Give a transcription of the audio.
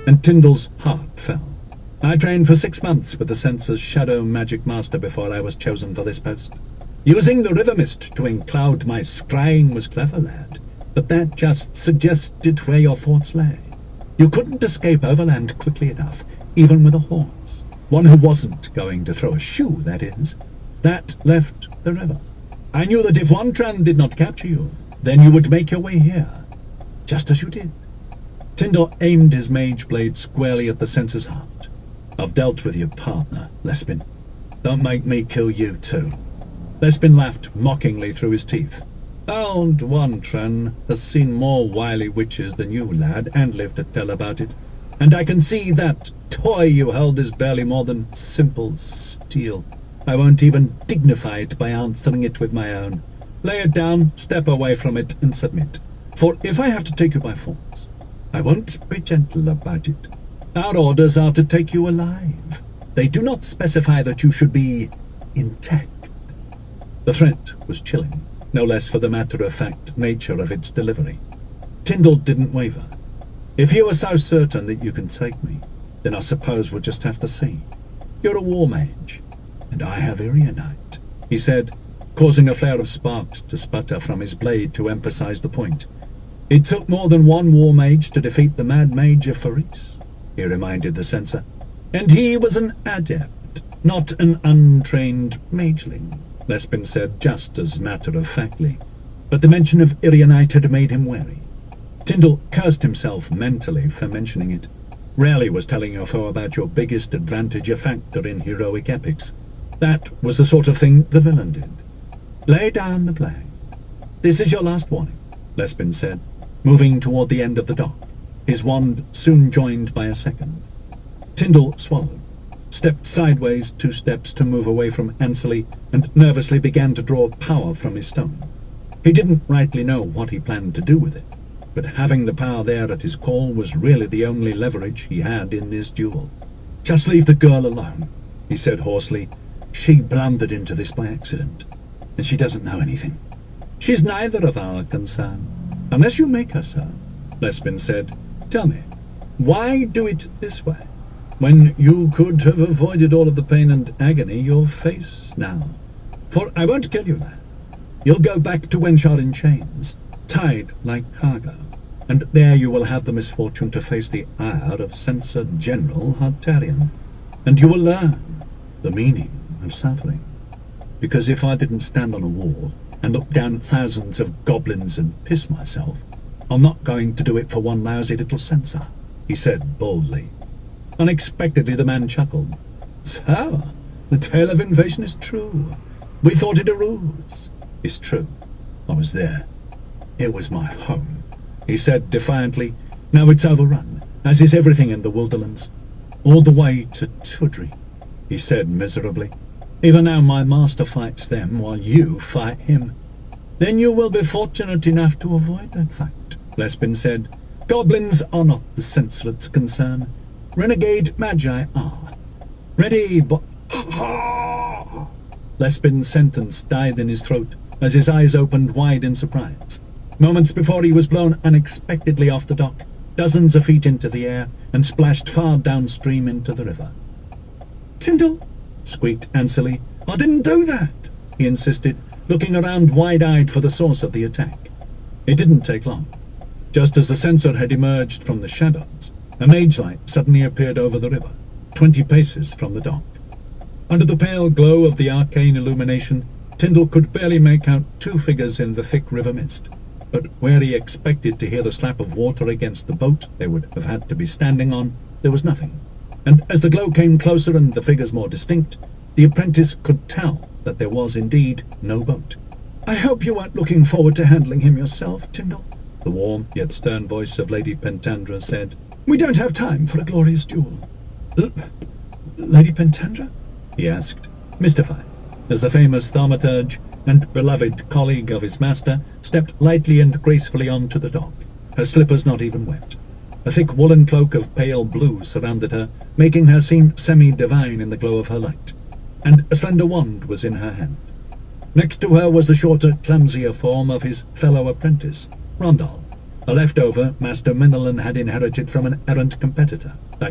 and Tyndall's heart fell. I trained for 6 months with the censor's shadow magic master before I was chosen for this post. Using the river mist to encloud my scrying was clever, lad, but that just suggested where your thoughts lay. You couldn't escape overland quickly enough, even with a horse. One who wasn't going to throw a shoe, that is. That left the river. I knew that if Wantran did not capture you, then you would make your way here, just as you did. Tyndall aimed his mage blade squarely at the censor's heart. I've dealt with your partner, Lespin. Don't make me kill you too. Lespin laughed mockingly through his teeth. Old Wantran has seen more wily witches than you, lad, and lived to tell about it. And I can see that toy you held is barely more than simple steel. I won't even dignify it by answering it with my own. Lay it down, step away from it, and submit. For if I have to take you by force, I won't be gentle about it. Our orders are to take you alive. They do not specify that you should be intact. The threat was chilling, no less for the matter-of-fact nature of its delivery. Tyndall didn't waver. If you are so certain that you can take me, then I suppose we'll just have to see. You're a war mage, and I have Irianite, he said, causing a flare of sparks to sputter from his blade to emphasize the point. It took more than one war mage to defeat the mad mage of Faris, he reminded the censor. And he was an adept, not an untrained mageling, Lespin said just as matter-of-factly. But the mention of Irianite had made him wary. Tyndall cursed himself mentally for mentioning it. Rarely was telling your foe about your biggest advantage a factor in heroic epics. That was the sort of thing the villain did. Lay down the blade. This is your last warning, Lespin said, moving toward the end of the dock, his wand soon joined by a second. Tyndall swallowed, stepped sideways 2 steps to move away from Ansley, and nervously began to draw power from his stone. He didn't rightly know what he planned to do with it, but having the power there at his call was really the only leverage he had in this duel. Just leave the girl alone, he said hoarsely. She blundered into this by accident, and she doesn't know anything. She's neither of our concern, unless you make her so, Lespin said. Tell me, why do it this way, when you could have avoided all of the pain and agony you'll face now? For I won't kill you, lad. You'll go back to Wenshar in chains, tied like cargo, and there you will have the misfortune to face the ire of Censor General Hartarian, and you will learn the meaning of suffering. Because if I didn't stand on a wall and look down at thousands of goblins and piss myself, I'm not going to do it for one lousy little censor, he said boldly. Unexpectedly the man chuckled. So, the tale of invasion is true. We thought it a ruse. It's true. I was there. It was my home, he said defiantly. Now it's overrun, as is everything in the Wilderlands. All the way to Tudri, he said miserably. Even now my master fights them while you fight him. Then you will be fortunate enough to avoid that fact, Lespin said. Goblins are not the Censorate's concern. Renegade magi are. Ready, but... Lespin's sentence died in his throat as his eyes opened wide in surprise. Moments before he was blown unexpectedly off the dock, dozens of feet into the air, and splashed far downstream into the river. Tyndall, squeaked Ansley. I didn't do that, he insisted, looking around wide-eyed for the source of the attack. It didn't take long. Just as the censor had emerged from the shadows, a mage light suddenly appeared over the river, 20 paces from the dock. Under the pale glow of the arcane illumination, Tyndall could barely make out 2 figures in the thick river mist, but where he expected to hear the slap of water against the boat they would have had to be standing on, there was nothing. And as the glow came closer and the figures more distinct, the apprentice could tell that there was indeed no boat. I hope you aren't looking forward to handling him yourself, Tyndall, the warm yet stern voice of Lady Pentandra said. We don't have time for a glorious duel. Lady Pentandra? He asked, mystified, as the famous thaumaturge and beloved colleague of his master stepped lightly and gracefully onto the dock, her slippers not even wet. A thick woolen cloak of pale blue surrounded her, making her seem semi-divine in the glow of her light, and a slender wand was in her hand. Next to her was the shorter, clumsier form of his fellow apprentice, Rondal, A leftover Master Minelin had inherited from an errant competitor.